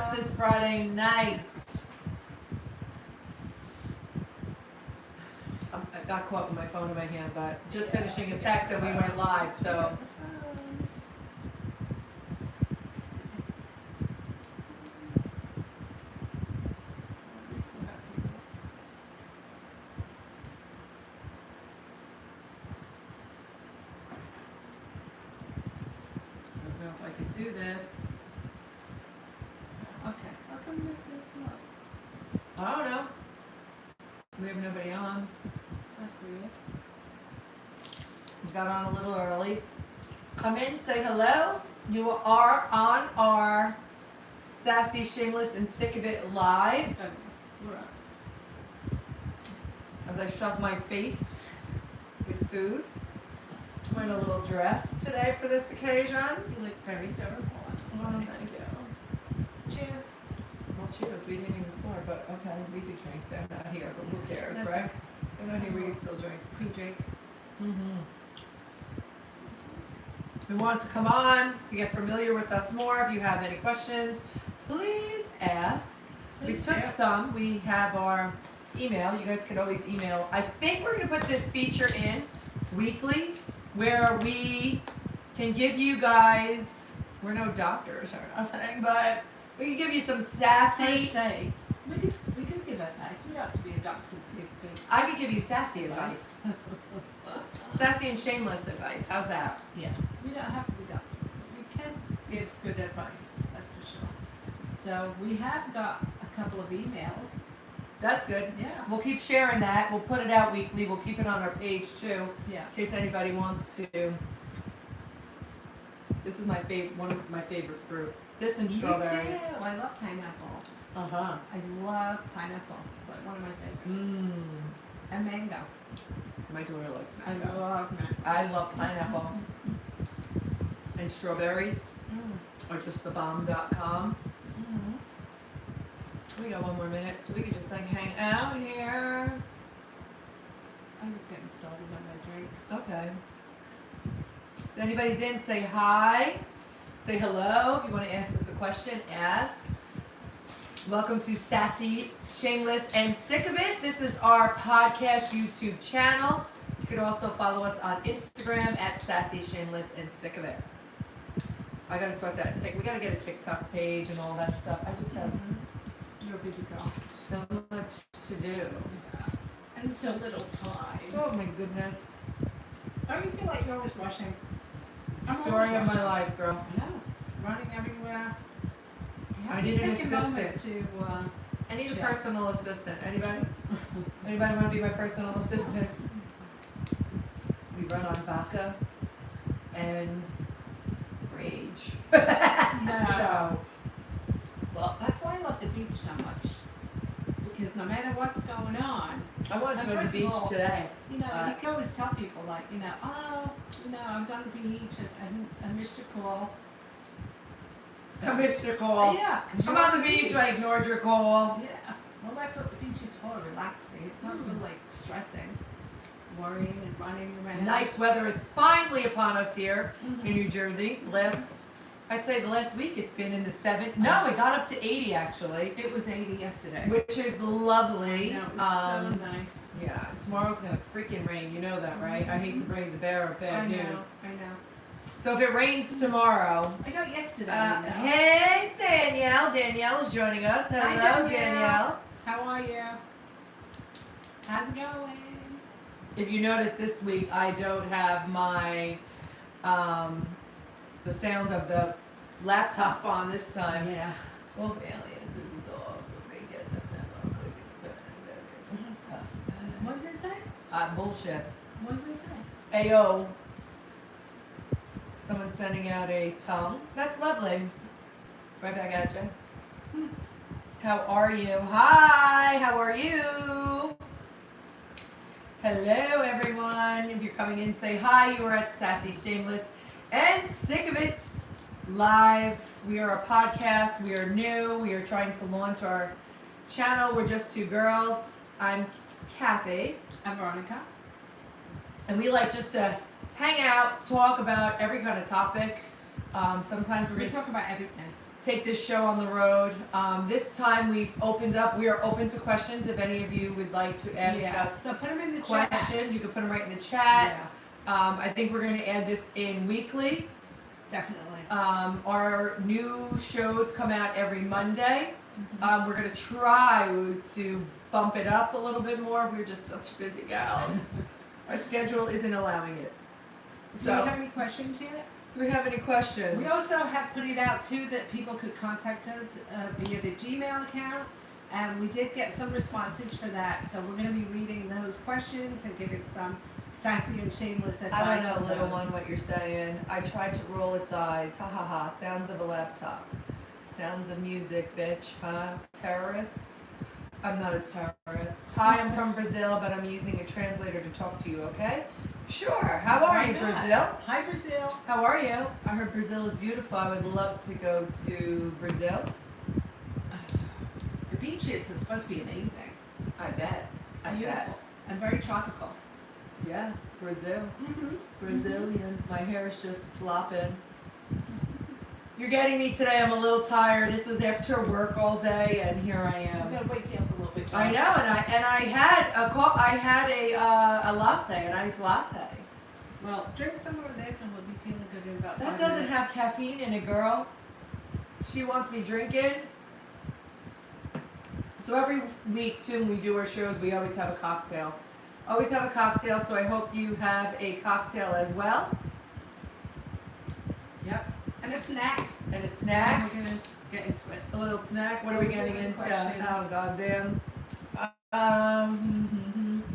us this Friday night. I got caught with my phone in my hand, but just finishing a text and we went live, so. I don't know if I could do this. Okay, how come this didn't come up? I don't know. We have nobody on. That's weird. We got on a little early. Come in, say hello. You are on our Sassy, Shameless, and Sick of It live. We're up. As I shove my face with food. I'm wearing a little dress today for this occasion. You look very durable on this side. Thank you. Cheers. Well, cheers. We didn't even start, but okay, we could drink. They're not here, but who cares, That's right? They're not here, we can still drink. Pre-drink. Mm-hmm. We want to come on to get familiar with us more. If you have any questions, please ask. Please we took ask. some. We have our email. You guys can always email. I think we're going to put this feature in weekly where we can give you guys, we're no doctors or nothing, but we can give you some sassy. I say, we could give advice. We don't have to be a doctor to give good. I could give you sassy advice. Sassy and shameless advice. How's that? Yeah, we don't have to be doctors, but we can give good advice. That's for sure. So we have got a couple of emails. That's good. Yeah. We'll keep sharing that. We'll put it out weekly. We'll keep it on our page too, Yeah. in case anybody wants to. This is my favorite, one of my favorite fruit. This and strawberries. Me too. I love pineapple. Uh-huh. I love pineapple. It's like one of my favorites. And mango. My daughter likes I mango. love mango. I love pineapple. And strawberries Mm. are just thebomb.com. Mm-hmm. We got one more minute, so we can just like hang out here. I'm just getting started on my drink. Okay. If anybody's in, say hi. Say hello. If you want to ask us a question, ask. Welcome to Sassy, Shameless, and Sick of It. This is our podcast YouTube channel. You could also follow us on Instagram at Sassy, Shameless, and Sick of It. I gotta start that. We gotta get a TikTok page and all that stuff. I just have You're a busy girl. so much to do. And so little time. Oh my goodness. Don't you feel like you're always rushing? I'm Story always of my rushing. life, girl. I know. Running everywhere. You have I to need an take a moment assistant. to, I need a Yeah. personal assistant. Anybody? Anybody want to be my personal assistant? We run on vodka and rage. No. Well, that's why I love the beach so much. Because no matter what's going on, I wanted to And go to first the of beach all, today. you know, you can always tell people like, I was on the beach and I missed your call. So, I missed your call. Yeah. 'cause I'm you're on the beach. I ignored your call. Yeah. Well, that's what the beach is for, relaxing. It's not for like stressing, worrying and running around. Nice weather is finally upon us here Mhm. in New Jersey. I'd say the last week it's been in the 70s. No, it got up to 80 actually, It was 80 yesterday. which is lovely. I know, it was so nice. Yeah, tomorrow's gonna freaking rain. You know that, right? I hate to bring the bearer of I bad know, news. I know. So if it rains tomorrow, I got yesterday. hey Danielle. Danielle is joining us. Hello, Hi, Danielle. Danielle. How are you? How's it going? If you notice this week, I don't have my the sounds of the laptop on this time. Yeah. Both aliens is a dog. They get the memo. What the fuck? What's it say? Bullshit. What's it say? Ayo. Someone's sending out a tongue. That's lovely. Right back at you. How are you? Hi, how are you? Hello, everyone. If you're coming in, say hi. You are at Sassy, Shameless, and Sick of It live. We are a podcast. We are new. We are trying to launch our channel. We're just two girls. I'm Kathy. I'm Veronica. And we like just to hang out, talk about every kind of topic. Sometimes we're We going to talk about everything. take this show on the road. This time we are open to questions. If any of you would like to ask us So put them in the questions, chat. you can put them right in the chat. Yeah, I think we're going to add this in weekly. definitely. Our new shows come out every Monday. Mhm. We're going to try to bump it up a little bit more. We're just such busy gals. Our schedule isn't allowing it. Do you have any questions yet? Do we have any questions? We also have put it out too that people could contact us via the Gmail account, and we did get some responses for that. So we're going to be reading those questions and giving some sassy and shameless advice. I don't know, on little those. one, what you're saying. I tried to roll its eyes. Ha ha ha. Sounds of a laptop. Sounds of music, bitch. Huh? Terrorists? I'm not a terrorist. Hi, I'm from Brazil, but I'm using a translator to talk to you, okay? Sure. How are Why you, not? Brazil? Hi, Brazil. How are you? I heard Brazil is beautiful. I would love to go to Brazil. The beaches are supposed to be amazing. I bet. I Beautiful. bet. And very tropical. Yeah, Brazil. Mm-hmm. Brazilian. My hair is just flopping. You're getting me today. I'm a little tired. This is after work all day, and here I I'm am. going to wake you up a little bit. I know, and I had a latte, an iced latte. Well, drink some more of this, and we'll be feeling good in about That 5 doesn't minutes. have caffeine in it, girl. She wants me drinking. So every week, too, when we do our shows, we always have a cocktail. Always have a cocktail, so I hope you have a cocktail as well. Yep. And a snack. And a And snack. we're going to get into it. A little snack. What are we getting into? Questions. Oh, goddamn.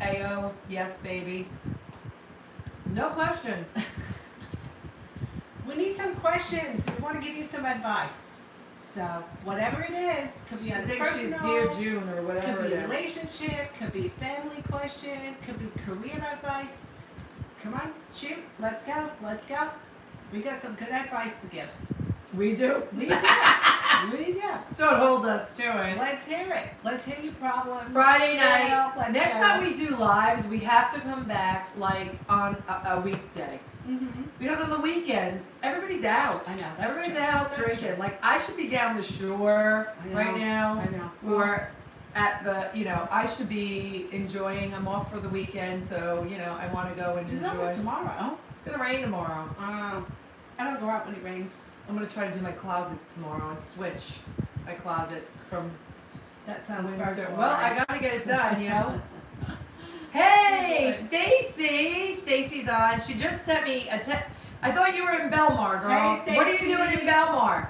Ayo. Yes, baby. No questions. We need some questions. We want to give you some advice. So whatever it is, could be I on think she's personal, Dear June or whatever could be it is. relationship, could be family question, could be career advice. Come on, shoot, let's go, let's go. We got some good advice to give. We do. We do. We do. Don't hold us to it. Let's hear it. Let's hear your problems. It's Friday night. Help, let's Next go. time we do lives, we have to come back like on a weekday. Mm-hmm. Because on the weekends, everybody's out. I know. That's Everybody's true. out That's drinking. true. Like, I should be down the shore I know. right now. I know. Or at the, I should be enjoying. I'm off for the weekend, so, I want to go and It's enjoy. almost tomorrow. It's going to rain tomorrow. I don't go out when it rains. I'm going to try to do my closet tomorrow and switch my closet from That sounds winter. very Well, I got to get it done, Hey, Stacy! Stacy's on. She just sent me a text. I thought you were in Belmar, girl. Hey, What are you Stacy. doing in Belmar?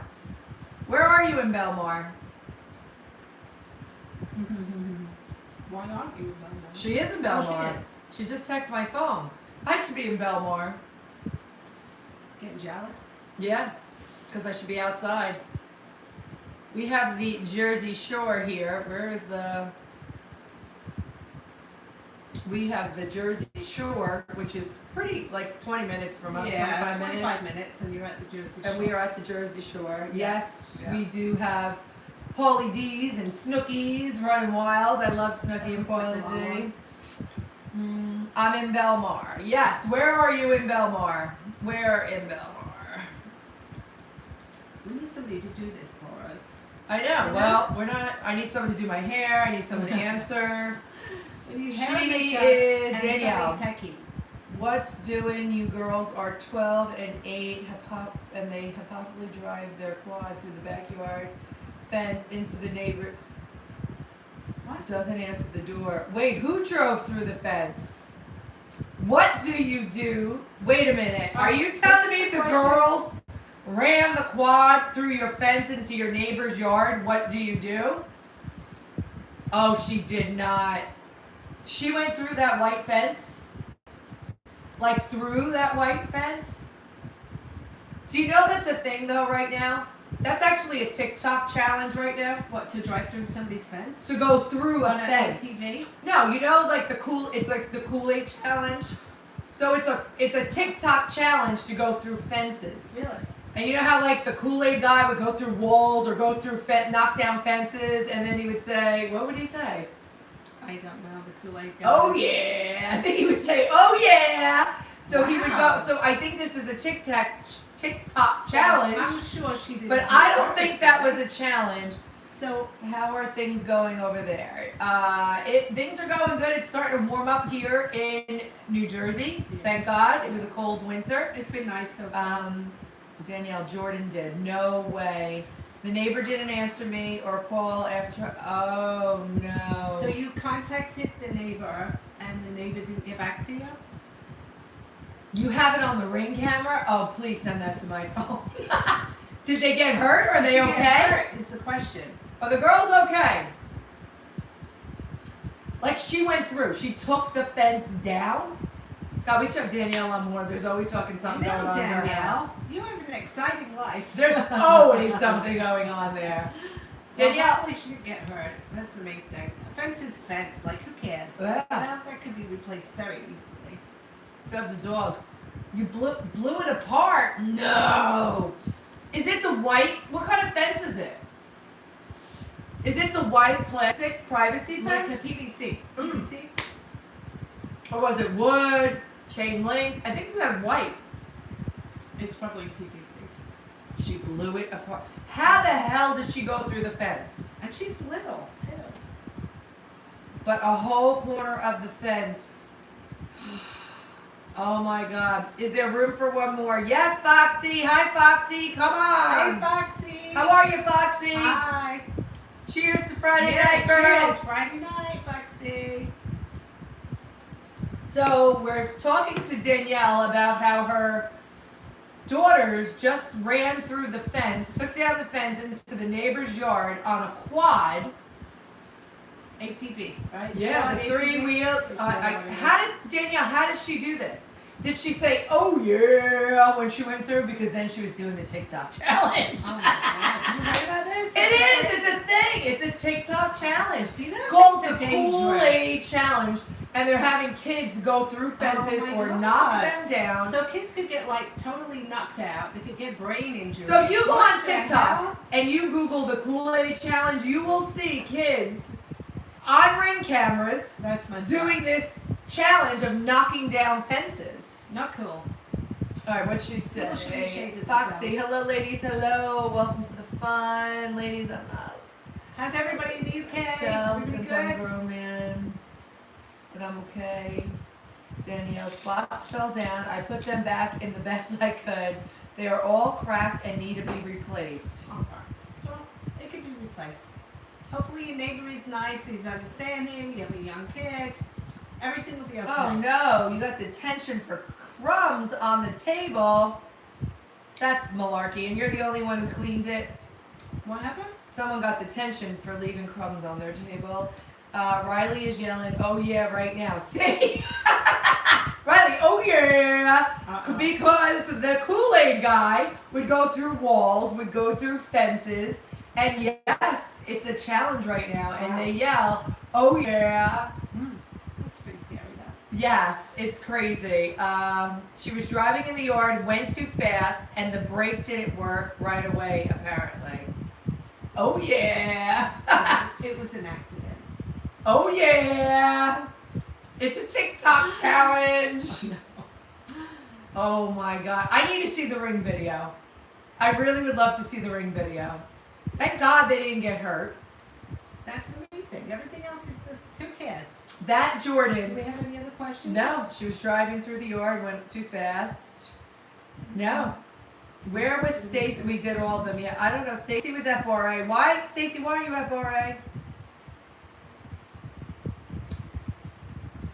Where are you in Belmar? Why aren't you? She is in Oh, Belmar. she is. She just texted my phone. I should be in Belmar. Getting jealous? Yeah, because I should be outside. We have the Jersey Shore here. Where is the... We have the Jersey Shore, which is pretty, like 20 minutes from us, Yeah, 25 minutes, and you're at the Jersey Shore. And we are at the Jersey Shore. Yeah. Yes, Yeah. we do have Paulie D's and Snookies running wild. I love Snooki and Sounds like Paulie a D. I'm in Belmar. Yes, where are you in Belmar? Where in Belmar? We need somebody to do this for us. I know. You Well, we're not. I need someone to do my hair. I need someone to answer. We need She hair and makeup is and Danielle. somebody techie. What's doing? You girls are 12 and 8, and they happily drive their quad through the backyard fence into the neighbor. What? Doesn't answer the door. Wait, who drove through the fence? What do you do? Wait a minute. Are you telling me the girls ran the quad through your fence into your neighbor's yard? What do you do? Oh, she did not. She went through that white fence? Like through that white fence? Do you know that's a thing though right now? That's actually a TikTok challenge right now. What, to drive through somebody's fence? To go through a On fence. TV? No, like it's like the Kool-Aid challenge. So it's a TikTok challenge to go through fences. Really? And you know how like the Kool-Aid guy would go through walls or go through knock down fences, and then he would say, what would he say? I don't know, the Kool-Aid guy. Oh yeah, I think he would say, oh yeah. So he would go. Wow. So I think this is a TikTok challenge. I'm sure she did. But I don't think that was a challenge. So how are things going over there? Things are going good. It's starting to warm up here in New Jersey. Yeah. Thank God. It was a cold winter. It's been nice so far. Danielle Jordan did. No way. The neighbor didn't answer me or call after. Oh no. So you contacted the neighbor, and the neighbor didn't get back to you? You have it on the Ring camera? Oh, please send that to my phone. Did they get hurt? Are they Did she okay? get hurt is the question. Are the girls okay? Like she went through. She took the fence down. God, we should have Danielle on more. There's always fucking something going on in her house. You have an exciting life. There's always something going on there. Danielle. Well, hopefully she didn't get hurt. That's the main thing. A fence is fence. Like, who cares? Yeah. That could be replaced very easily. You have the dog. You blew it apart. No. Is it the white? What kind of fence is it? Is it the white plastic privacy Like a fence? PVC. PVC? Or was it wood, chain link? I think you had white. It's probably PVC. She blew it apart. How the hell did she go through the fence? And she's little, too. But a whole corner of the fence. Oh my God. Is there room for one more? Yes, Foxy. Hi, Foxy. Come on. Hey, Foxy. How are you, Foxy? Hi. Cheers to Friday Yeah, night, girls. cheers. Friday night, Foxy. So we're talking to Danielle about how her daughters just ran through the fence, took down the fence into the neighbor's yard on a quad. ATV, right? Yeah, the ATV? three-wheel. There's no way How did she do this? Did she say, "Oh yeah," when she went through? Because then she was doing the TikTok challenge. Oh my God! You heard about this? It is. It's a thing. It's a TikTok challenge. See, that's It's called like the dangerous. Kool-Aid challenge, and they're having kids go through fences my or God. knock them down. So kids could get like totally knocked out. They could get brain injury. So if you go What on the hell? TikTok and you Google the Kool-Aid challenge, you will see kids on Ring cameras That's my doing this challenge of knocking down fences. Not cool. All right, what she said. People should be ashamed of Foxy, themselves. hello, ladies. Hello, welcome to the fun, ladies. I'm not How's everybody in the UK? myself Really since I'm good? grown man, but I'm okay. Danielle's spots fell down. I put them back in the best I could. They are all cracked and need to be replaced. Okay. So they could be replaced. Hopefully your neighbor is nice. He's understanding. You have a young kid. Everything will be okay. Oh no, you got detention for crumbs on the table. That's malarkey, and you're the only one who cleaned it. What happened? Someone got detention for leaving crumbs on their table. Riley is yelling, "Oh yeah," right now. See? Riley, oh yeah! Because the Kool-Aid guy would go through walls, would go through fences, and yes, it's a challenge right now, and they yell, "Oh yeah!" That's pretty scary though. Yes, it's crazy. She was driving in the yard, went too fast, and the brake didn't work right away, apparently. Oh, yeah. It was an accident. Oh, yeah. It's a TikTok challenge. Oh, my God. I need to see the Ring video. I really would love to see the Ring video. Thank God they didn't get hurt. That's the main thing. Everything else is just, who cares? That Do Jordan. we have any other questions? No, she was driving through the yard, went too fast. No. Where was Stacy? We did all of them. Yeah, I don't know. Stacy was at Bar A. Why, Stacy? Why are you at Bar A?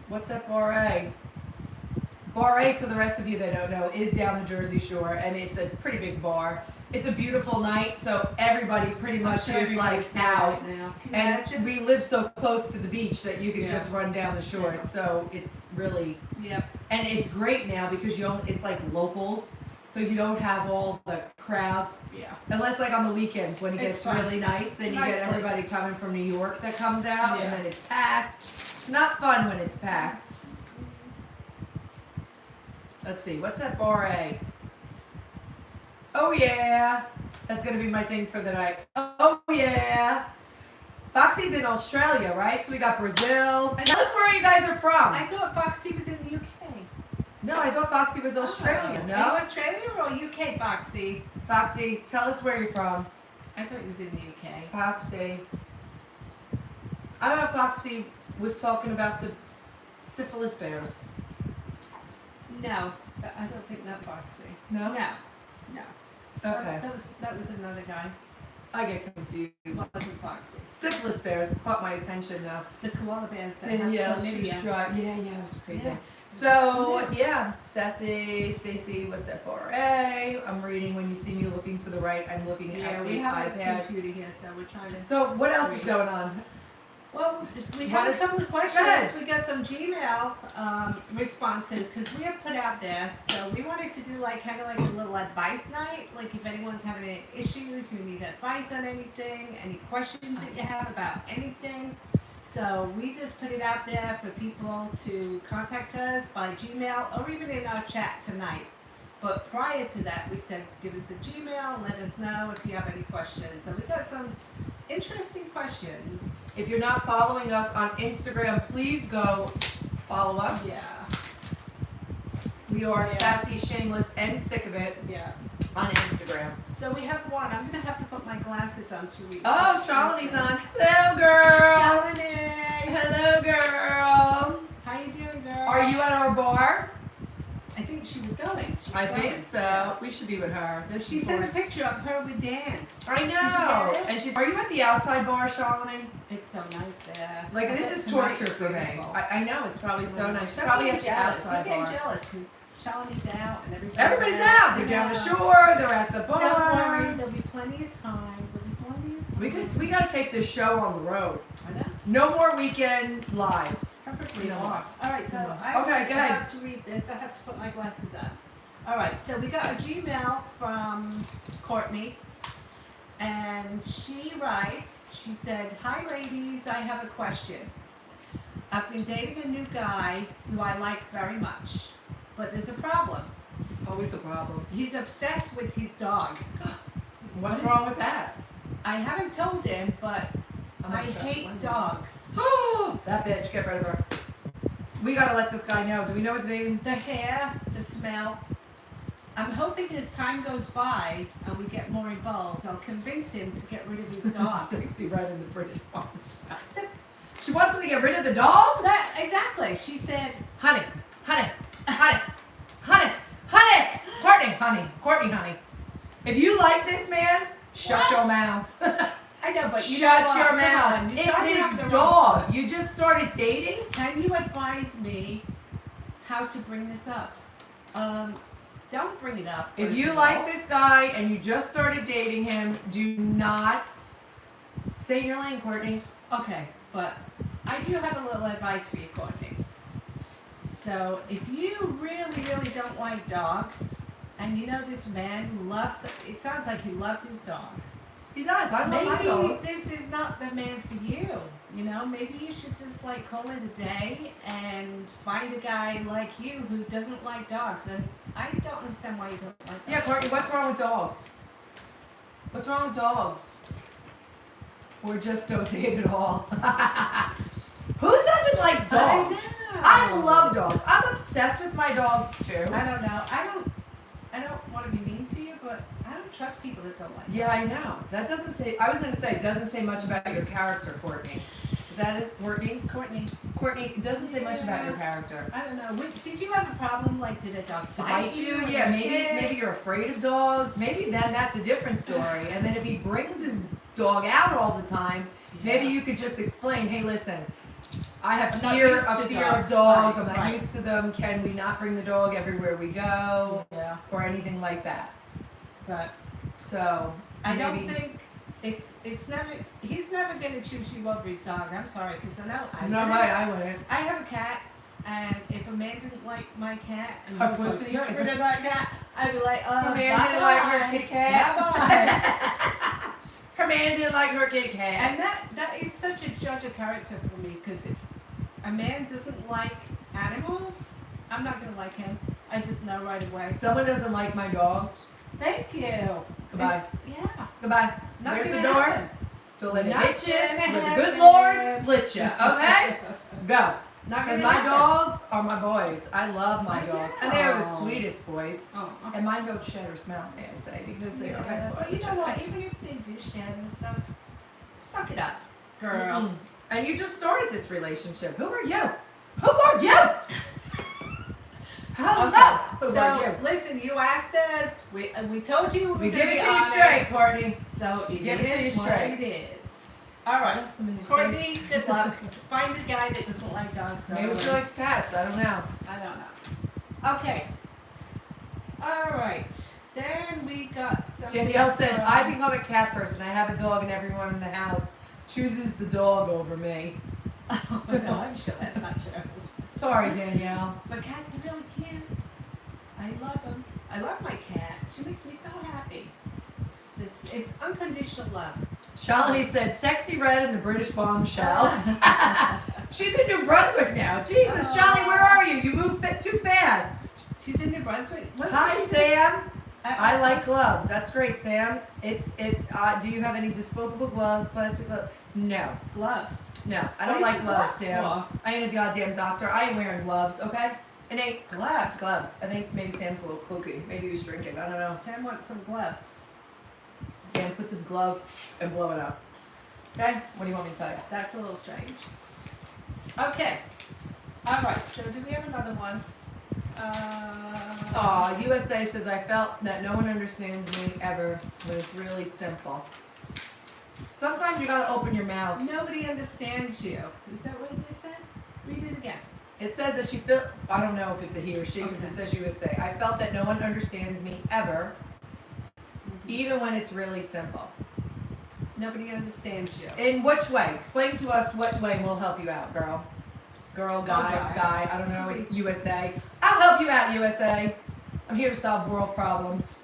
What's at Bar A? Bar A, for the rest of you that don't know, is down the Jersey Shore, and it's a pretty big bar. It's a beautiful night, so everybody pretty much is like out. Right now. Can you And imagine? we live so close to the beach that you can Yeah. just run down the shore. Yeah. So it's really, Yep. and it's great now because it's like locals, so you don't have all the crowds. Yeah. Unless like on the weekends when it It's gets fun. really nice, then you Nice get everybody place. coming from New York that comes out, Yeah. and then it's packed. It's not fun when it's packed. Let's see, what's at Bar A? Oh yeah, that's gonna be my thing for the night. Oh yeah. Foxy's in Australia, right? So we got Brazil. Tell us where you guys are from. I thought Foxy was in the UK. No, I thought Foxy was Australian. Are No? you Australian or UK, Foxy? Foxy, tell us where you're from. I thought he was in the UK. Foxy. I thought Foxy was talking about the syphilis bears. No, I don't think that Foxy. No? No. Okay. That was another guy. I get confused. Wasn't Foxy. Syphilis bears caught my attention though. The koala bears that And have she was chlamydia. yeah, it was crazy. Yeah. So yeah, Sassy, Stacy, what's up, RA? I'm reading. When you see me looking to the right, I'm looking Yeah, at we the have iPad. a computer here, so we're trying to. So what else is going on? Well, we have a couple of Go questions. ahead. We got some Gmail responses because we have put out there. So we wanted to do like kind of like a little advice night. Like if anyone's having any issues, you need advice on anything, any questions that you have about anything. So we just put it out there for people to contact us by Gmail or even in our chat tonight. But prior to that, we said give us a Gmail, let us know if you have any questions. So we got some interesting questions. If you're not following us on Instagram, please go follow us. Yeah. We are Yeah. Sassy, Shameless, and Sick of It Yeah. on Instagram. So we have one. I'm gonna have to put my glasses on to read. Oh, some. Shalini's on. Hello, girl. Shalini. Hello, girl. How you doing, girl? Are you at our bar? I think she was going. She was I going. think so. We should be with her. She sent a picture of her with Dan. I know. Did you get it? And she's. Are you at the outside bar, Shalini? It's so nice there. Like I this bet is tonight torture is for me. beautiful. I know it's probably so nice. Stop Probably being at the jealous. outside You're bar. getting jealous because Shalini's out and Everybody's out. They're down the shore. They're at the bar. Don't worry. There'll be plenty of time. There'll be plenty of time. We gotta take this show on the road. I know. No more weekend lives. Perfectly No. long. All right, so No. I'm Okay, go ahead. about to read this. I have to put my glasses on. All right, so we got a Gmail from Courtney, and she writes, she said, "Hi ladies, I have a question. I've been dating a new guy who I like very much, but there's a problem. Always a problem. He's obsessed with his dog. What's wrong with that? I haven't told him, but I'm I obsessed hate with my dogs. That bitch, get rid of her. We gotta let this guy know. Do we know his name? The hair, the smell. I'm hoping as time goes by and we get more involved, I'll convince him to get rid of his dog." Sexy right in the British one. She wants him to get rid of the dog? That exactly. She said, Honey, honey, honey, honey, honey, Courtney, honey. If you like this man, shut your mouth. "I know, but you Shut know what? your Come mouth. on, you It's started off his the wrong dog. foot. You just started dating? Can you advise me how to bring this up?" Don't bring it up. If first you of like all. this guy and you just started dating him, do not stay in your lane, Courtney. Okay, but I do have a little advice for you, Courtney. So if you really, really don't like dogs, and you know this man who loves, it sounds like he loves his dog. He does. I love my Maybe dogs. this is not the man for you. You know, maybe you should just like call it a day and find a guy like you who doesn't like dogs. And I don't understand why you don't like dogs. Yeah, Courtney, what's wrong with dogs? What's wrong with dogs? Or just don't date at all. Who doesn't like dogs? I I know. love dogs. I'm obsessed with my dogs too. I don't know. I don't want to be mean to you, but I don't trust people that don't like Yeah, I dogs. know. That doesn't say. I was gonna say it doesn't say much about your character, Courtney. Is that it, Courtney? Courtney, Courtney, it doesn't say much about your character. I don't know. Did you have a problem? Like, did a dog To bite bite you? when Yeah, you were a maybe kid? maybe you're afraid of dogs. Maybe then that's a different story. And then if he brings his dog out all the time, maybe Yeah. you could just explain, hey, listen, I have I'm not fear used to of dogs. dogs. Right, I'm not right. used to them. Can we not bring the dog everywhere we go Yeah, or anything like that? but So I don't maybe- think it's never. He's never gonna choose you over his dog. I'm sorry, because I know I. No, wouldn't. right, I wouldn't. I have a cat, and if a man didn't like my cat and Her he was like, pussy? "Get rid of that cat," I'd be like, Her man didn't like her kitty cat. Bye-bye. Her man didn't like her kitty cat. And that is such a judge of character for me, because if a man doesn't like animals, I'm not gonna like him. I just know right away. Someone doesn't like my dogs. Thank you. Goodbye. Yeah. Goodbye. Not There's the gonna door. happen. So let it Not hit you. gonna Let the good happen. Lord split you. Okay? Go. Not Because gonna my happen. dogs are my boys. I love my I dogs. And they are the know. sweetest boys. Oh, okay. And mine don't shed or smell, may I say, because they are Yeah, head but you know what? Even if they do shed and stuff, suck it up, girl. Mm-mm. And you just started this relationship. Who are you? Who are you? Hello. Okay. Who So are you? listen, you asked us. We told you we were We gonna give it be to you honest. straight, Courtney. So it Give it to you is what straight. it is. All right, Left them in your Courtney. face. Good luck. Find a guy that doesn't like dogs. Don't Maybe worry. she likes cats. I don't know. I don't know. Okay. All right. Then we got some. Danielle said, I become a cat person. I have a dog and everyone in the house chooses the dog over me. Oh, no, I'm sure that's not true. Sorry, Danielle. But cats are really cute. I love them. I love my cat. She makes me so happy. It's unconditional love. Shalini said, sexy red and the British bombshell. She's in New Brunswick now. Jesus, Shalini, where are you? You move too fast. She's in New Brunswick. Hi, Sam. I like gloves. That's great, Sam. Do you have any disposable gloves, plastic gloves? No. Gloves. No, I What don't do you like need gloves, gloves Sam. for? I ain't a goddamn doctor. I ain't wearing gloves, okay? It ain't Gloves. gloves. I think maybe Sam's a little kooky. Maybe he was drinking. I don't know. Sam wants some gloves. Sam, put the glove and blow it up. Okay? What do you want me to tell you? That's a little strange. Okay. All right. So do we have another one? Aw, USA says, I felt that no one understands me ever, but it's really simple. Sometimes you gotta open your mouth. Nobody understands you. Is that what you said? Read it again. It says that she felt, I don't know if it's a he or she, because Okay. it says USA. I felt that no one understands me ever, even when it's really simple. Nobody understands you. In which way? Explain to us what way will help you out, girl. Girl, guy, I don't know, USA. I'll help you out, USA. I'm here to solve world problems.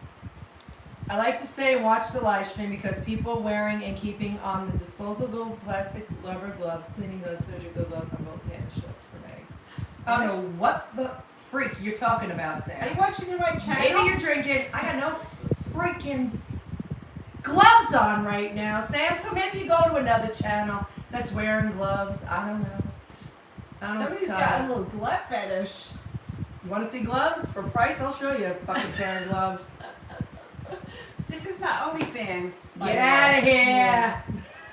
I like to say and watch the live stream because people wearing and keeping on the disposable plastic rubber gloves, cleaning gloves, surgical gloves on both hands just for me. I don't know what the freak you're talking about, Sam. Are you watching the right channel? Maybe you're drinking. I got no freaking gloves on right now, Sam. So maybe you go to another channel that's wearing gloves. I don't know. I don't know what to Somebody's tell got a you. little glove fetish. You want to see gloves? For price, I'll show you a fucking pair of gloves. This is not OnlyFans. by Get the out of way. here. Yeah.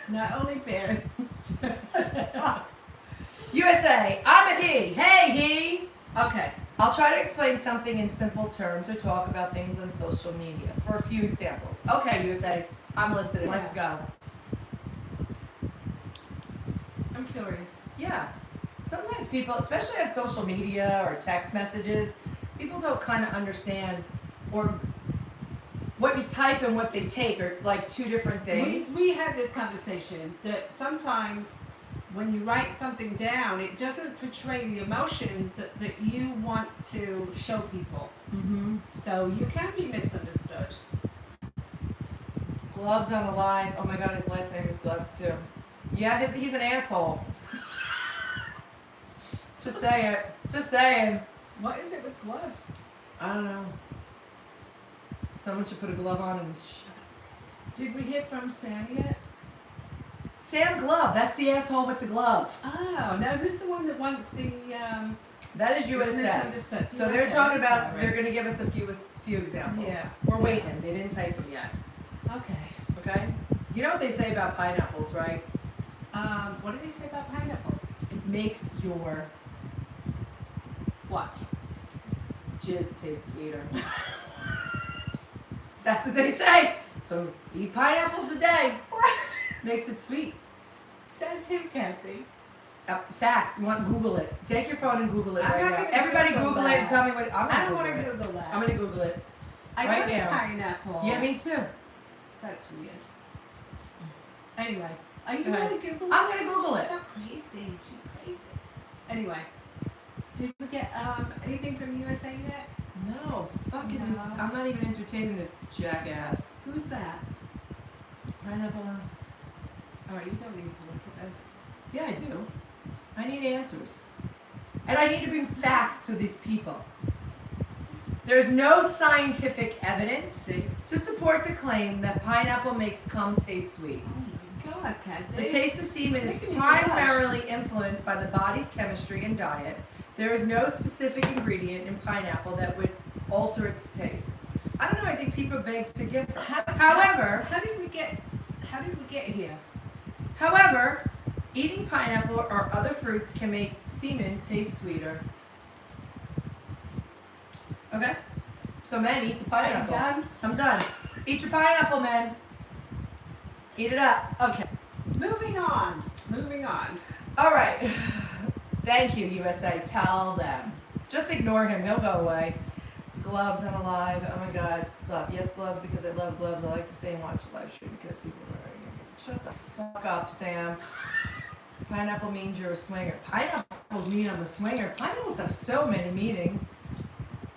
Not OnlyFans. USA, I'm a he. Hey, he. Okay. I'll try to explain something in simple terms or talk about things on social media. For a few examples. Okay, USA, I'm listening. Let's go. I'm curious. Yeah. Sometimes people, especially on social media or text messages, people don't kind of understand, or what you type and what they take are like two different things. We had this conversation that sometimes when you write something down, it doesn't portray the emotions that you want to show people. Mm-hmm. So you can be misunderstood. Gloves on a live. Oh my God, his last name is Gloves too. Yeah, he's an asshole. Just say it. Just saying. What is it with gloves? I don't know. Someone should put a glove on and shut up. Did we hear from Sam yet? Sam Glove. That's the asshole with the glove. Oh, no, who's the one that wants the That is USA. misunderstood? So they're talking about, sorry. they're going to give us a few examples. Yeah. We're waiting. They didn't type them yet. Okay. Okay? You know what they say about pineapples, right? What did they say about pineapples? It makes your What? jizz taste sweeter. That's what they say. So eat pineapples a day. Makes it sweet. Says who, Kathy? Facts. You want Google it. Take your phone and Google it I'm right not now. gonna Everybody Google Google it and that. tell me what. I'm I gonna don't want to Google it. Google that. I'm gonna Google it. I right want now. a pineapple. Yeah, me too. That's weird. Anyway, are you Go ahead. really Googling? I'm gonna Google She's it. so crazy. She's crazy. Anyway, did we get anything from USA yet? No, fucking this. No. I'm not even entertaining this jackass. Who's that? Pineapple. All right, you don't need to look at this. Yeah, I do. I need answers. And I need to bring facts to the people. There's no scientific evidence See? to support the claim that pineapple makes cum taste sweet. Oh God, Ken. The taste of semen is making me blush. primarily influenced by the body's chemistry and diet. There is no specific ingredient in pineapple that would alter its taste. I don't know. I think people beg to differ. However, how did we get here? However, eating pineapple or other fruits can make semen taste sweeter. Okay? So men, eat the Are you pineapple. done? I'm done. Eat your pineapple, men. Eat it up. Okay. Moving on. All right. Thank you, USA. Tell them. Just ignore him. He'll go away. Gloves, I'm alive. Oh my God. Glove. Yes, gloves because I love gloves. I like to stay and watch the live stream because people are wearing it. Shut the fuck up, Sam. Pineapple means you're a swinger. Pineapples mean I'm a swinger. Pineapples have so many meanings.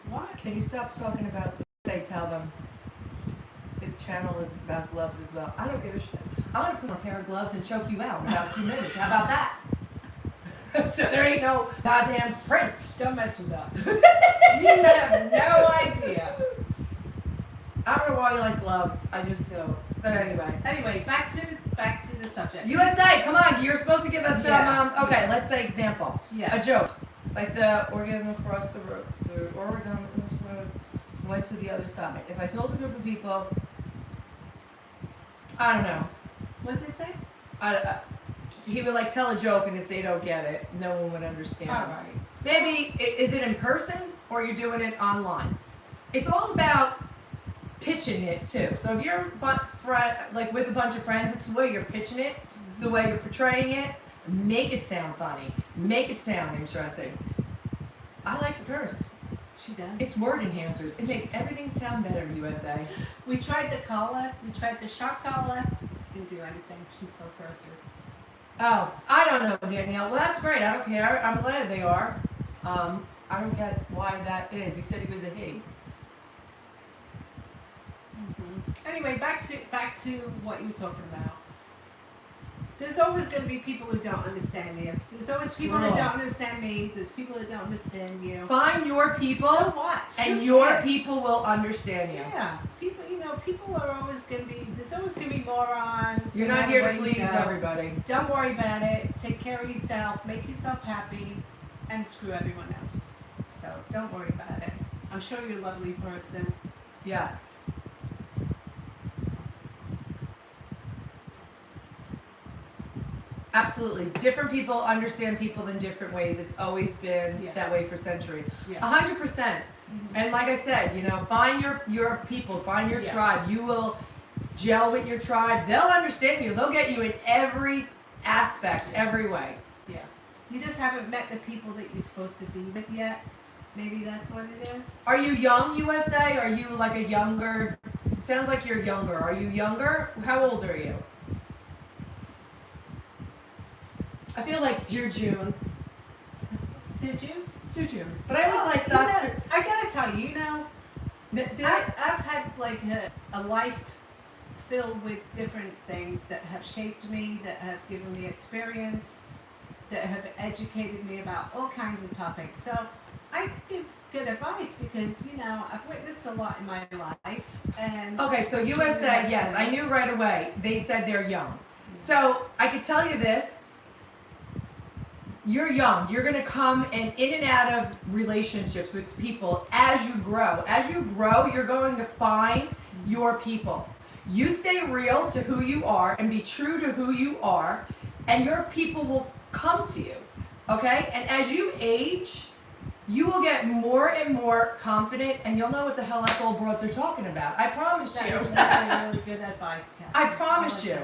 What? Can you stop talking about USA? Tell them. His channel is about gloves as well. I don't give a shit. I'm gonna put on a pair of gloves and choke you out in about 2 minutes. How about that? So there ain't no goddamn prints. Don't mess with that. You have no idea. I don't know why you like gloves. I just do. But anyway. Anyway, back to the subject. USA, come on. You're supposed to give us some. Yeah. Okay, let's say example. Yeah. A joke, like the orgasm across the road. The orgasm went to the other side. If I told a group of people, I don't know. What's it say? He would like tell a joke, and if they don't get it, no one would understand. All right. Maybe is it in person or you're doing it online? It's all about pitching it too. So if you're like with a bunch of friends, it's the way you're pitching it. It's the way you're portraying it. Make it sound funny. Make it sound interesting. I like to curse. She does. It's word enhancers. It makes everything sound better, USA. We tried the collar. We tried the shock collar. Didn't do anything. She still curses. Oh, I don't know, Danielle. Well, that's great. I don't care. I'm glad they are. I don't get why that is. He said he was a he. Anyway, back to what you were talking about. There's always going to be people who don't understand you. There's always people who don't understand me. There's people who don't understand you. Find your people, So what? and Who your cares? people will understand you. Yeah, people are always going to be. There's always going to be morons. You're no not matter here where to you please go. everybody. Don't worry about it. Take care of yourself. Make yourself happy, and screw everyone else. So don't worry about it. I'm sure you're a lovely person. Yes. Absolutely. Different people understand people in different ways. It's always been that way for centuries. Yeah. 100%. And like I said, find your people, find your tribe. You will gel with your tribe. They'll understand you. They'll get you in every aspect, every way. Yeah. You just haven't met the people that you're supposed to be with yet. Maybe that's what it is. Are you young, USA? Are you like a younger? It sounds like you're younger. Are you younger? How old are you? I feel like Dear June. Did you? Dear June. But I was like Dr. I gotta tell you, I've had like a life filled with different things that have shaped me, that have given me experience, that have educated me about all kinds of topics. So I give good advice because, I've witnessed a lot in my life. And Okay, so USA, yes, I knew right away. They said they're young. So I could tell you this. You're young. You're going to come in and out of relationships with people as you grow. As you grow, you're going to find your people. You stay real to who you are and be true to who you are, and your people will come to you. Okay? And as you age, you will get more and more confident, and you'll know what the hell us old broads are talking about. I promise you. That's really, really good advice, Kathy. I promise you.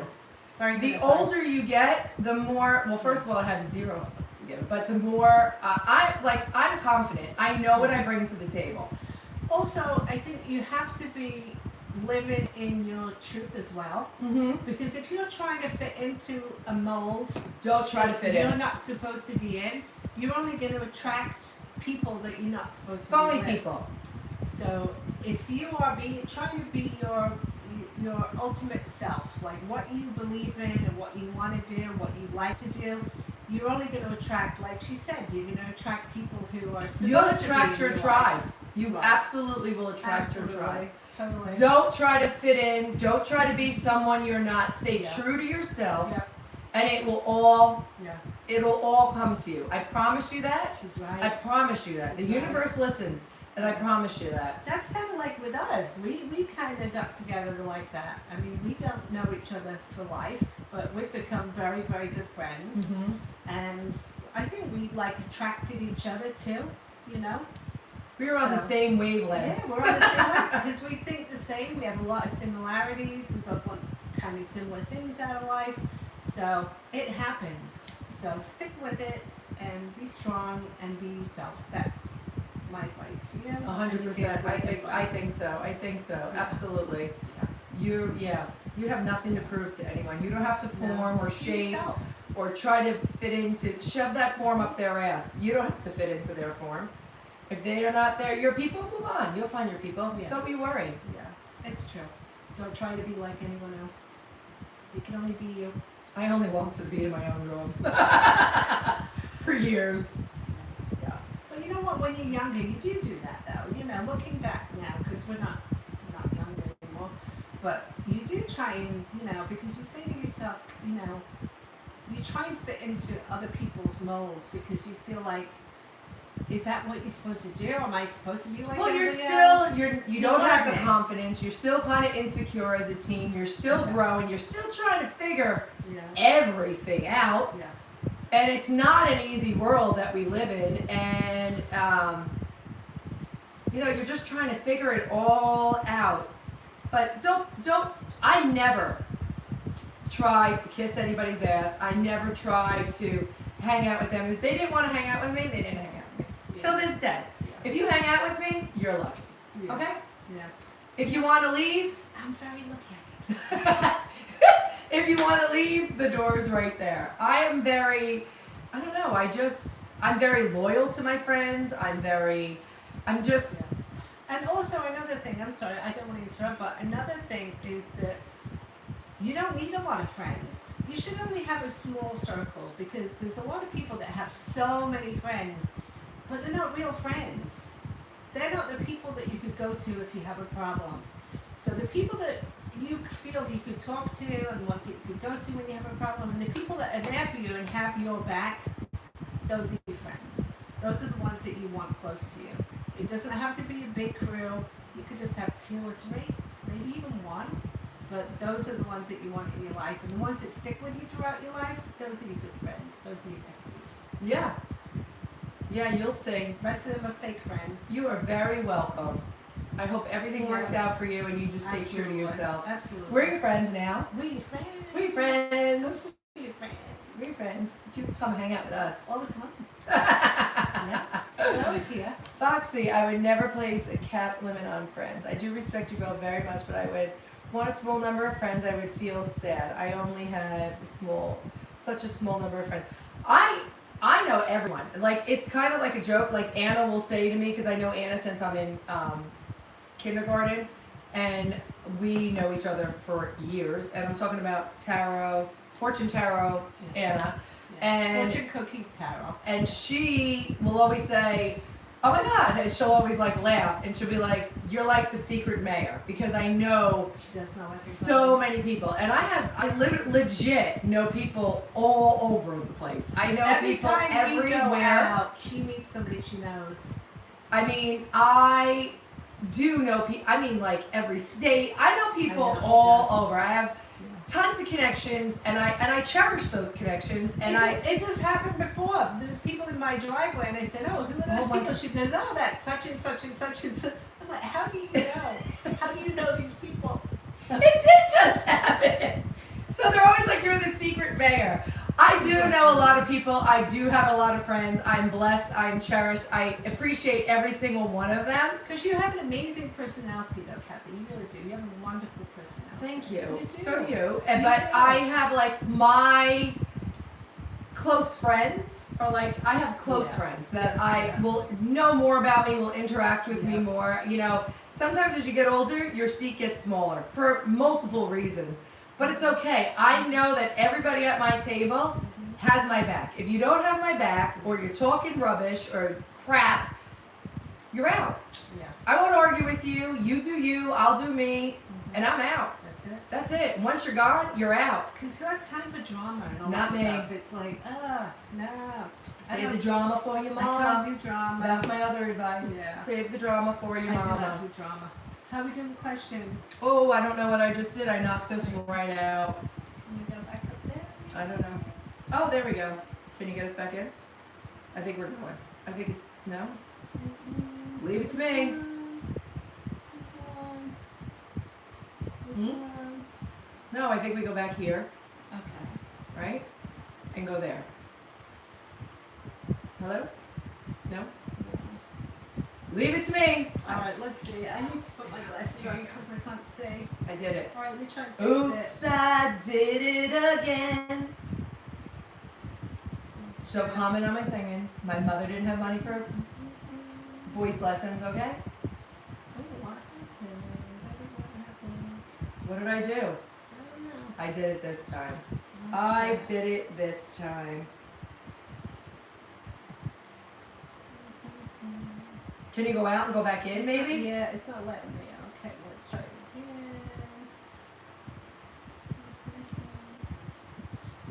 Very good The advice. older you get, the more, well, first of all, I have zero fucks to give, but the more, I'm confident. I know what I bring to the table. Also, I think you have to be living in your truth as well. Mm-hmm. Because if you're trying to fit into a mold, Don't try to fit you're in. not supposed to be in, you're only going to attract people that you're not supposed to Phony be with. people. So if you are trying to be your ultimate self, like what you believe in and what you want to do, what you like to do, you're only going to attract, like she said, you're going to attract people who are supposed You'll to be attract in your life. tribe. You Right. absolutely will attract your tribe. Absolutely. Totally. Don't try to fit in. Don't try to be someone you're not. Stay Yeah. true to yourself, Yep. and it'll all come to you. I promise you that. She's right. I promise you that. She's The right. universe listens, and I promise you that. That's kind of like with us. We kind of got together like that. I mean, we don't know each other for life, but we've become very, very good friends. And I think we like attracted each other too, you know? We were on the same wavelength. Yeah, we're on the same wavelength because we think the same. We have a lot of similarities. We both want kind of similar things out of life. So it happens. So stick with it and be strong and be yourself. That's my advice to you. 100%. I think so. Yeah. Absolutely. Yeah. You have nothing to prove to anyone. You don't have to form or shape or try to fit into, shove that form up their ass. You don't have to fit into their form. If they are not there, your people, move on. You'll find your people. Yeah. Don't be worried. Yeah, it's true. Don't try to be like anyone else. You can only be you. I only walk to the beat of my own drum. For years. Yes. Well, you know what? When you're younger, you do that, though. You know, looking back now, because we're not young anymore, but you do try and, you know, because you say to yourself, you know, you try and fit into other people's molds because you feel like, is that what you're supposed to do? Am I supposed to be like well, everybody else? you don't have the confidence. You're still kind of insecure as a teen. You're still growing. You're still trying to figure everything out. Yeah. And it's not an easy world that we live in. And, you know, you're just trying to figure it all out. But I never tried to kiss anybody's ass. I never tried to hang out with them. If they didn't want to hang out with me, they didn't hang out with me. Till this day. Yeah. If you hang out with me, you're lucky. Yeah. Okay? Yeah. If you want to leave, I'm very lucky. if you want to leave, the door's right there. I'm very loyal to my friends. And also another thing, I'm sorry, I don't want to interrupt, but another thing is that you don't need a lot of friends. You should only have a small circle because there's a lot of people that have so many friends, but they're not real friends. They're not the people that you could go to if you have a problem. So the people that you feel you could talk to and the ones that you could go to when you have a problem, and the people that are there for you and have your back, those are your friends. Those are the ones that you want close to you. It doesn't have to be a big crew. You could just have 2 or 3, maybe even 1. But those are the ones that you want in your life. And the ones that stick with you throughout your life, those are your good friends. Those are your besties. Yeah. Yeah, you'll see. The rest of them are fake friends. You are very welcome. I hope everything works out for you and you just stay true to yourself. Absolutely. We're your friends now. We're your friends. We're your friends. We're your friends. We're your friends. You can come hang out with us. All the time. Yeah. We're always here. Foxy, I would never place a cap limit on friends. I do respect you both very much, but I would want a small number of friends. I would feel sad. I only have such a small number of friends. I know everyone. Like, it's kind of like a joke. Like, Anna will say to me, because I know Anna since I'm in kindergarten, and we know each other for years. And I'm talking about tarot, fortune tarot, Anna. And Fortune cookies tarot. And she will always say, "Oh my God," and she'll always like laugh, and she'll be like, "You're like the secret mayor," because I know She does know everybody. so many people, and I legit know people all over the place. I know Every people time everywhere. we go out, she meets somebody she knows. I mean, I do know people. I mean, like every state. I know people I know, she all does. over. I have tons of connections, and I cherish those connections. And It just happened before. There was people in my driveway, and I said, "Oh, who are those people?" She goes, "Oh, that's such and such and such and such." I'm like, "How do you know? How do you know these people?" It did just happen. So they're always like, "You're the secret mayor." I do know a lot of people. I do have a lot of friends. I'm blessed. I'm cherished. I appreciate every single one of them. Because you have an amazing personality, though, Kathy. You really do. You have a wonderful personality. Thank you. You do. So do you. You But do. I have like my close friends, or like I have close friends that I will know more about me, will interact with me more. You know, sometimes as you get older, your seat gets smaller for multiple reasons. But it's okay. I know that everybody at my table has my back. If you don't have my back, or you're talking rubbish or crap, you're out. Yeah. I won't argue with you. You do you, I'll do me, and I'm out. That's it. That's it. Once you're gone, you're out. Because who has time for drama and all Not that me. stuff? It's like, no. Save the drama for your I mama. can't do drama. That's my other advice. Yeah. Save the drama for your I do mama. not do drama. How are we doing with questions? Oh, I don't know what I just did. I knocked us right out. Can you go back up there? I don't know. Oh, there we go. Can you get us back in? I think we're going. I think it's no. Leave it to me. This one. This Hmm? one. No, I think we go back here, Okay. right? And go there. Hello? No? Leave it to me. Alright, let's see. I need to put my glasses on because I can't see. I did it. Alright, let me try and fix Oops, it. I did it again. Don't comment on my singing. My mother didn't have money for voice lessons, okay? Oh, what happened? I don't know what happened. What did I do? I don't know. I did it this time. Not I sure. did it this time. Can you go out and go back in, It's maybe? Not, yeah, it's not letting me. Okay, let's try it again.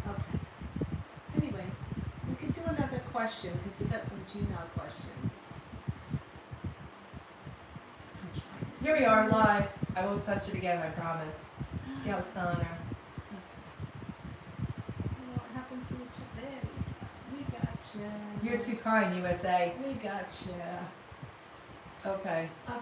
Okay. Anyway, we could do another question because we got some Gmail questions. I'm trying. Here we are, live. I won't touch it again, I promise. Scout's honor. Okay. What happened to each other? There we gotcha. You're too kind, USA. We gotcha. Okay. Okay.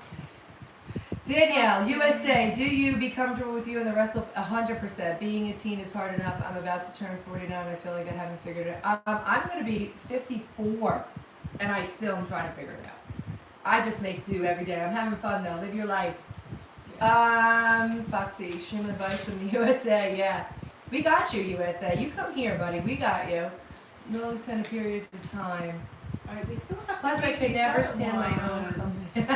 Danielle, Awesome. USA, do you be comfortable with you and the rest of 100%? Being a teen is hard enough. I'm about to turn 49. I feel like I haven't figured it out. I'm going to be 54, and I still am trying to figure it out. I just make do every day. I'm having fun, though. Live your life. Foxy, stream advice from the USA. Yeah. We got you, USA. You come here, buddy. We got you. No extended periods of time. Alright, we still have Plus, to I read could these never other stand my own ones. company.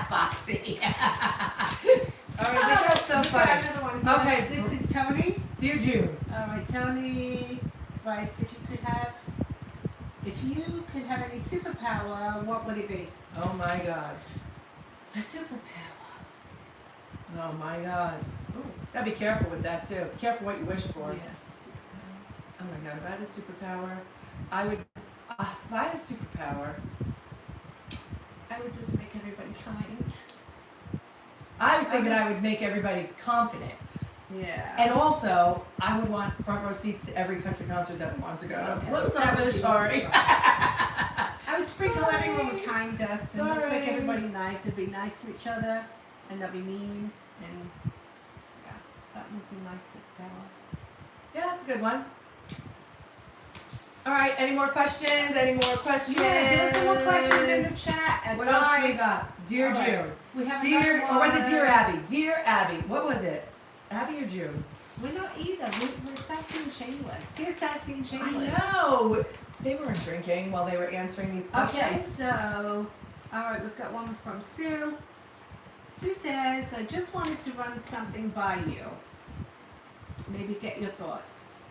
Foxy. Alright, Oh, that's so we funny. got another one here. Okay. This is Tony. Dear June. Alright, Tony writes, if you could have any superpower, what would it be? Oh my God. A superpower. Oh my God. Ooh, gotta be careful with that too. Be careful what you wish for. Yeah, superpower. Oh my God. If I had a superpower, I would. If I had a superpower, I would just make everybody kind. I was thinking just- I would make everybody confident, Yeah. and also I would want front row seats to every country concert that I want to go. Okay. A little That would selfish, be sorry. I would sprinkle Sorry. everyone with kind dust and just make Sorry. everybody nice and be nice to each other and not be mean and yeah, that would be my superpower. Yeah, that's a good one. All right. Any more questions? Any more questions? Yeah, there's some more questions in the chat. What else we Advice. got? Dear All right. June. We have Dear, another or was it one. Dear Abby? Dear Abby. What was it? Abby or June? We're not either. We're Sassy and Shameless. Dear Sassy and Shameless. I know. They weren't drinking while they were answering these questions. Okay, so, alright, we've got one from Sue. Sue says, I just wanted to run something by you. Maybe get your thoughts.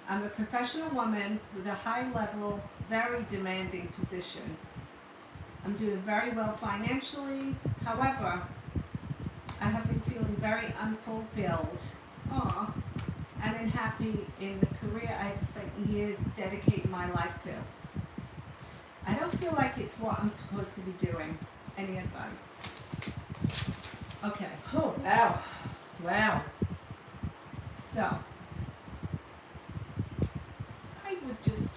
I'm a professional woman with a high level, very demanding position. I'm doing very well financially. However, I have been feeling very unfulfilled and unhappy in the career I have spent years dedicating my life to. I don't feel like it's what I'm supposed to be doing. Any advice? Okay, Oh, wow. Wow. so I would just,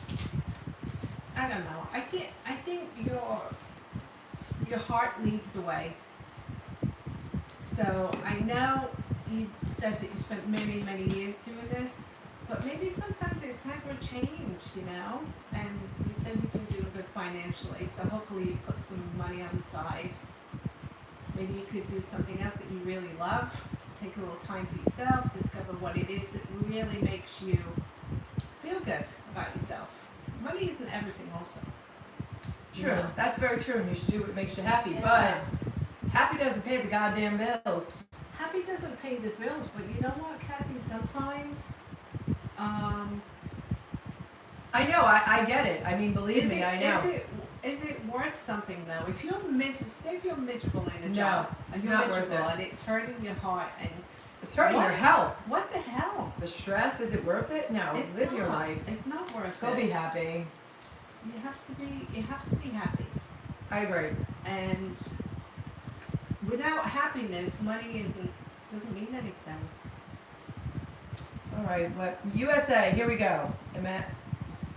I don't know. I think your heart leads the way. So I know you said that you spent many, many years doing this, but maybe sometimes it's time for a change, you know? And you said you've been doing good financially, so hopefully you've put some money on the side. Maybe you could do something else that you really love, take a little time for yourself, discover what it is that really makes you feel good about yourself. Money isn't everything also. True. Yeah. That's very true, and you should do what makes you happy. Yeah. But happy doesn't pay the goddamn bills. Happy doesn't pay the bills, but you know what, Kathy? Sometimes, I know. I get it. I mean, believe me, I know. is it worth something though? If you're say if you're miserable in a No, job and it's you're not worth miserable it. and it's hurting your heart and It's hurting What? your health. what the hell? The stress, is it worth it? No. It's Live not. your life. It's not worth Go it. be happy. You have to be happy. I agree. And without happiness, money doesn't mean anything. All right, what USA? Here we go.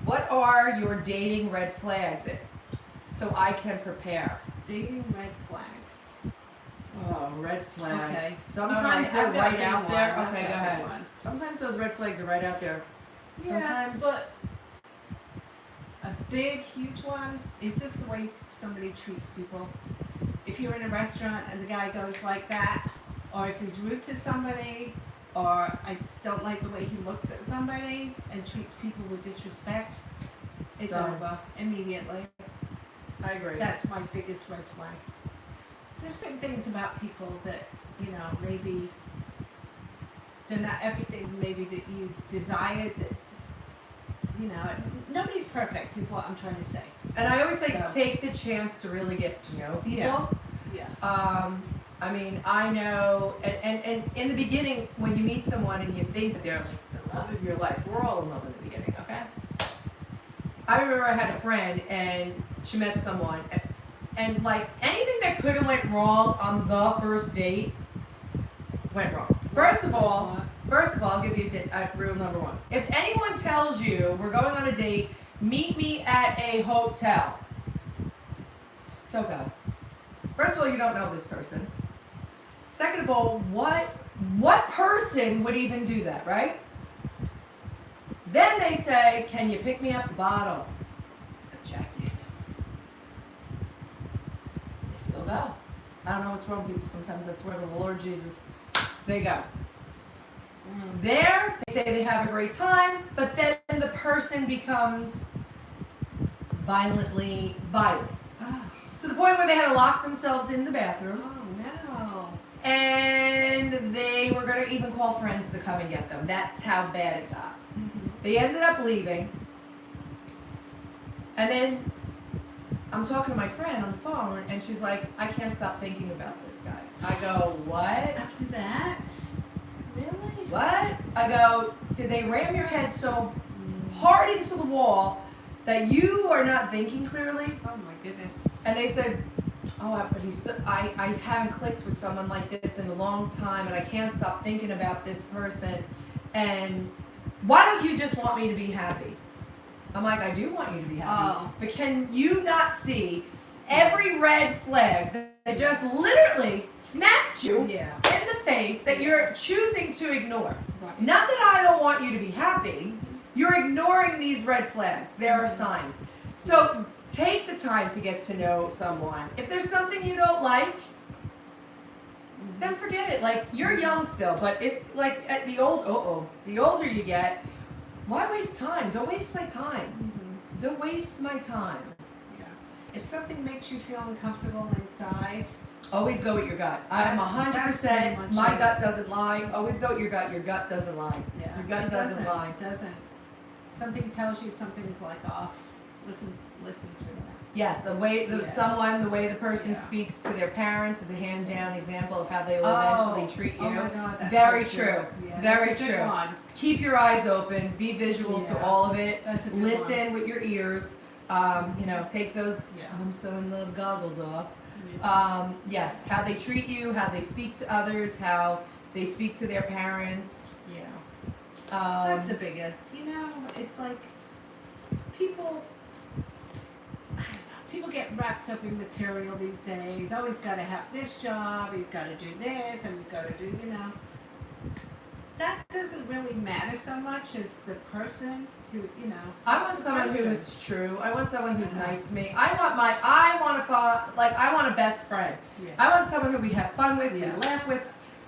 What are your dating red flags? So I can prepare. Dating red flags. Oh, red flags. Okay. Sometimes All right, they're I've got a right big out one. there. I've Okay, got go a big ahead. one. Sometimes those red flags are right out there. Yeah, Sometimes. but a big, huge one is just the way somebody treats people. If you're in a restaurant and the guy goes like that, or if he's rude to somebody, or I don't like the way he looks at somebody and treats people with disrespect, it's Done. over immediately. I agree. That's my biggest red flag. There's certain things about people that, maybe they're not everything maybe that you desired, that, nobody's perfect is what I'm trying to say. And I always say So- take the chance to really get to know people. Yeah. I mean, I know, and in the beginning, when you meet someone and you think that they're like the love of your life, we're all in love in the beginning, okay? I remember I had a friend and she met someone, and like anything that could have went wrong on the first date went wrong. First of all, I'll give you rule number one. If anyone tells you we're going on a date, meet me at a hotel, don't go. First of all, you don't know this person. Second of all, what person would even do that, right? Then they say, can you pick me up a bottle of Jack Daniels? They still go. I don't know what's wrong with people. Sometimes I swear to the Lord Jesus, they go. There, they say they have a great time, but then the person becomes violently violent. To the point where they had to lock themselves in the bathroom. Oh no. And they were going to even call friends to come and get them. That's how bad it got. Mm-hmm. They ended up leaving. And then I'm talking to my friend on the phone, and she's like, I can't stop thinking about this guy. I go, what? After that? Really? What? I go, did they ram your head so hard into the wall that you are not thinking clearly? Oh my goodness. And they said, oh, but I haven't clicked with someone like this in a long time, and I can't stop thinking about this person. And why don't you just want me to be happy? I'm like, I do want you to be happy. Oh. But can you not see every red flag that just literally snapped you Yeah. in the face that you're choosing to ignore? Right. Not that I don't want you to be happy. You're ignoring these red flags. There are signs. So take the time to get to know someone. If there's something you don't like, then forget it. Like, you're young still, but if like at the older you get, why waste time? Don't waste my time. Mm-hmm. Don't waste my time. Yeah. If something makes you feel uncomfortable inside, Always go with your gut. I'm That's pretty 100%. much My it. gut doesn't lie. Always go with your gut. Your gut doesn't lie. yeah, Your gut it doesn't lie. It doesn't. Something tells you something's like off. Listen to that. Yes, the way the way the person Yeah. speaks to their parents is a hand down example of how they will Oh. eventually treat you. Oh my God, that's Very so true. Yeah, Very that's a good true. one. Keep your eyes open. Be visual to Yeah. all of it. That's a good Listen with your ears. Take those Yeah. I'm so in love goggles off. one. Yes, how they treat you, how they speak to others, how they speak to their parents. Yeah. Um, That's the biggest. It's like people. I don't know, people get wrapped up in material these days. Oh, he's got to have this job. He's got to do this, and he's got to do. That doesn't really matter so much as the person who. I it's want the someone person. who's true. I want someone who's Yeah. nice to me. I want a best friend. Yeah. I want someone who we have fun with, Yeah. we laugh with.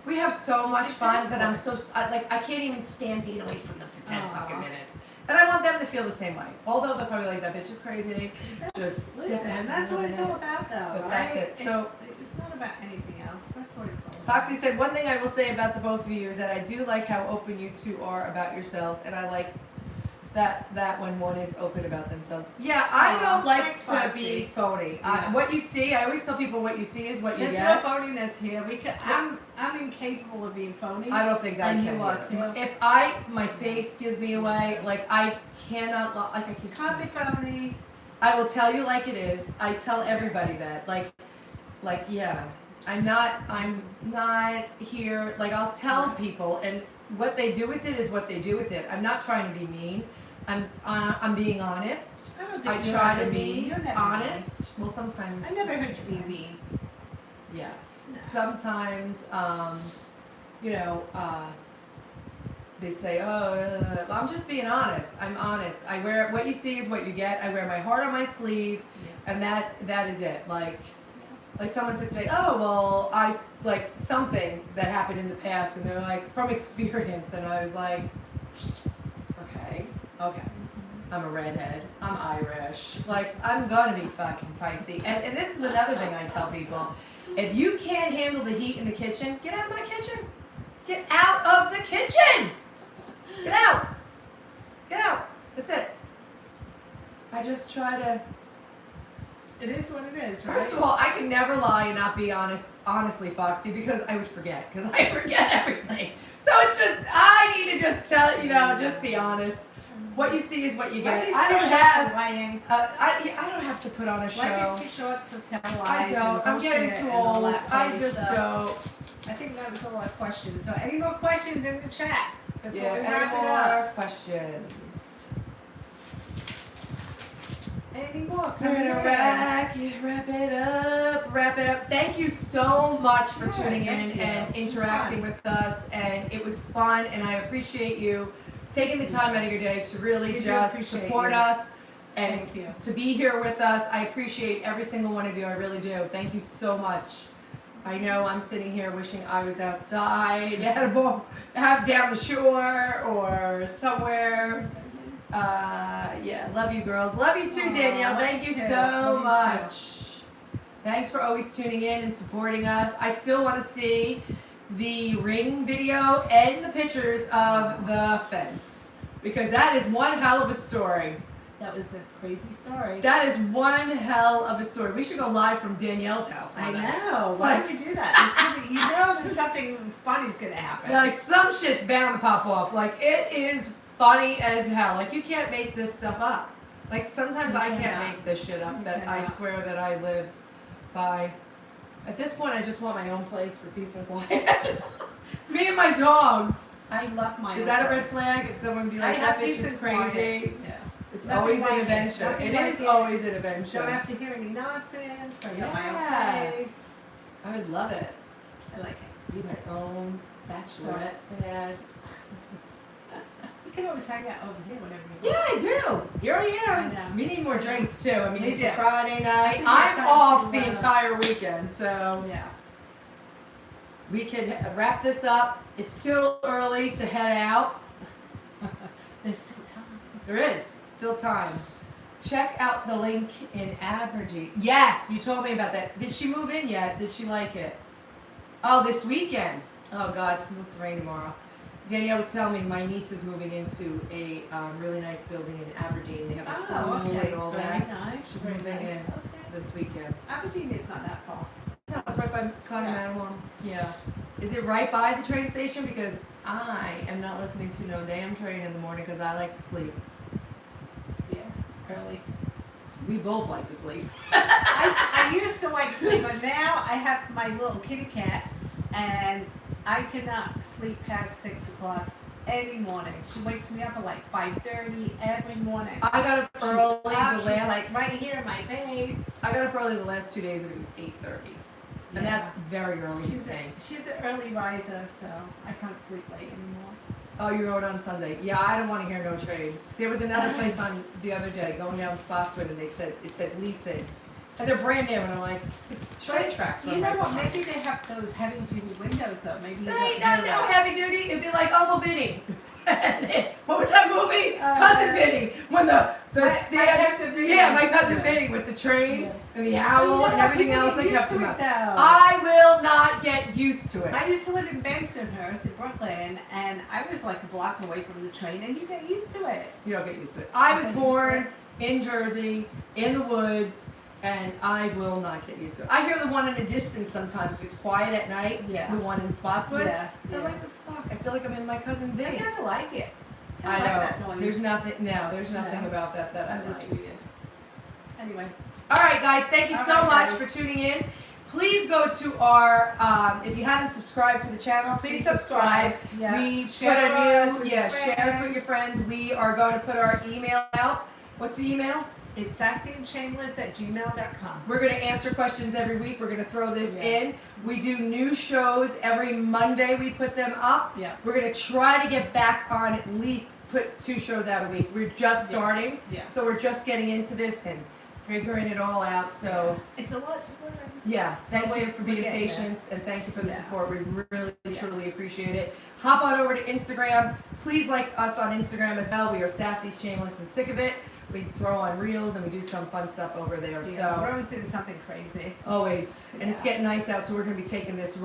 We have so much fun that Exactly. I can't even stand being away from them for 10 Aw. fucking minutes. And I want them to feel the same way. Although they're probably like, that bitch is crazy. Just Listen, step that's what it's out. all about, though. But right? that's it. So- it's not about anything else. That's what it's all about. Foxy said, one thing I will say about the both of you is that I do like how open you two are about yourselves, and I like that when one is open about themselves. Yeah, I don't like thanks, to Foxy. be phony. Yeah. What you see, I always tell people what you see is what you There's get. no phoniness here. I'm incapable of being phony. I don't think I And can. you are either. too. If my face gives me away, like I cannot, like I keep Can't be phony. I will tell you like it is. I tell everybody that. Like yeah. I'm not here. Like I'll tell people, and what they do with it is what they do with it. I'm not trying to be mean. I'm being honest. I don't I think you're try ever to mean. be You're never honest. Well, sometimes. mean. I never heard you be mean. Yeah. No. Sometimes, you know, they say, oh, I'm just being honest. I'm honest. I wear, what you see is what you get. I wear my heart on my sleeve, Yeah. and that is it. Like someone said today, oh, well, like something that happened in the past, and they're like, from experience, and I was like, okay. I'm a redhead. I'm Irish. Like, I'm gonna be fucking feisty. And this is another thing I tell people. If you can't handle the heat in the kitchen, get out of my kitchen. Get out of the kitchen! Get out! Get out! That's it. I just try to... It is what it is, right? First of all, I can never lie and not be honestly, Foxy, because I would forget. Because I forget everything. So it's just, I need to just tell, just be honest. What you see is what you get. Life is I too don't short have... for lying. I don't have to put on a show. Life is too short to tell I lies. don't. And I'm getting bullshit too and all old. that I funny just stuff. don't. I think that was all our questions. So any more questions in the chat before we Yeah, wrap any it up? more questions? Any more? We're Come gonna in. wrap it up. Thank you so much for Yeah, tuning in thank you. and It was interacting fun. with us, and it was fun, and I appreciate you taking the time out of your day to really We do just appreciate support you. us and Thank you. to be here with us. I appreciate every single one of you. I really do. Thank you so much. I know I'm sitting here wishing I was outside at a ball, down the shore or somewhere. Yeah, love you girls. Love you too, Aw, Danielle. love Thank you you too. so Love you much. Thanks for always tuning in and supporting us. I still want to see the ring video and the pictures of the fence, because that is one hell of a story. That was a crazy story. That is one hell of a story. We should go live from Danielle's house. I one day. know. It's Why like- would we do that? There's there's something funny's gonna happen. Like, some shit's bound to pop off. Like, it is funny as hell. Like, you can't make this stuff up. Like, sometimes You I can't cannot. make this shit up You that I cannot. swear that I live by. At this point, I just want my own place for peace and quiet. Me and my dogs. I love my. Is that a red flag? If someone be like, I that have bitch peace is and quiet. crazy. Yeah. It's Nothing always like an it. adventure. Nothing It like is it. always an adventure. Don't have to hear any nonsense. I got my Yeah. own place. I would love it. I like it. Be my own bachelorette pad. You can always hang out over here whenever you Yeah, want. I do. Here I am. I know. We need more drinks too. I mean, We it's do. a Friday night. think I'm it's time off to, the entire weekend, so Yeah. we could wrap this up. It's still early to head out. There's still time. There is still time. Check out the link in Aberdeen. Yes, you told me about that. Did she move in yet? Did she like it? Oh, this weekend. Oh God, it's supposed to rain tomorrow. Danielle was telling me my niece is moving into a really nice building in Aberdeen. They have a Oh, pool okay. and all Very that nice. She's Very moving nice. in. Okay. this weekend. Aberdeen is not that far. No, it's right by Connie Yeah. Manawan. Yeah. Is it right by the train station? Because I am not listening to no damn train in the morning because I like to sleep. Yeah. Early. We both like to sleep. I used to like to sleep, but now I have my little kitty cat, and I cannot sleep past 6 o'clock any morning. She wakes me up at like 5:30 every morning. I got up She's early up, the she's last. like right here in my face. I got up early the last 2 days and it was 8:30, and Yeah. that's very early to say. She's an early riser, so I can't sleep late anymore. Oh, you rode on Sunday. Yeah, I don't want to hear no trains. There was another place on the other day going down Spotswood, and it said leasing, and they're brand new, and I'm like, train tracks. You know what? Maybe they have those heavy duty windows though. Maybe you There don't ain't no know that. heavy duty. It'd be like Uncle Vinny. What was that movie? Oh, Cousin yeah. Vinny. When the My cousin Vinny. Yeah, my cousin Vinny with the train Yeah. and the owl and everything people else get that used kept to him it, up. though. I will not get used to it. I used to live in Bensonhurst in Brooklyn, and I was like a block away from the train, and you get used to it. You don't get used to it. I was born in Jersey, in the woods, and I will not get used to it. I hear the one in the distance sometimes if it's quiet at night. Yeah. The one in Spotswood. Yeah. I'm like, the fuck? I feel like I'm in my cousin I Vinny. kind of like it. I know. like that noise. There's nothing. No, there's nothing No. about that I That's like. weird. Anyway. All right, guys. Thank you All so right, much guys. for tuning in. Please go to our. If you haven't subscribed to the channel, please subscribe. Yeah. We Share put a us new. with Yeah, your share us with your friends. friends. We are going to put our email out. What's the email? It's sassyandshameless@gmail.com. We're going to answer questions every week. We're going to throw this Yeah. in. We do new shows every Monday. We put them up. Yeah. We're going to try to get back on at least put 2 shows out a week. We're just Yeah. starting. Yeah. So we're just getting into this and figuring it all out. So It's a lot to learn. yeah, thank you for being We're getting patient and thank you for the Yeah. support. We really, Yeah. truly appreciate it. Hop on over to Instagram. Please like us on Instagram as well. We are Sassy, Shameless, and Sick of It. We throw on reels and we do some fun stuff over there. Yeah. So We're always doing something crazy. always, and it's Yeah. getting nice out, so we're gonna be taking this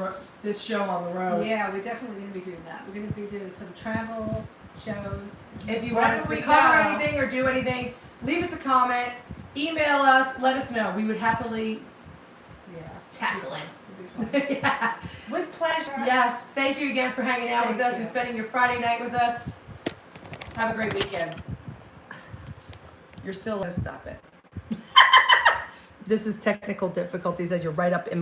show on the road. Yeah, we're definitely going to be doing that. We're going to be doing some travel shows. If you want us Wherever to we cover go. anything or do anything, leave us a comment, email us, let us know. We would happily Yeah. tackle it. It'll be fun. Yeah. With pleasure. Yes, thank you again for hanging out with Thank us you. and spending your Friday night with us. Have a great weekend. You're still gonna stop it. This is technical difficulties as you're right up in my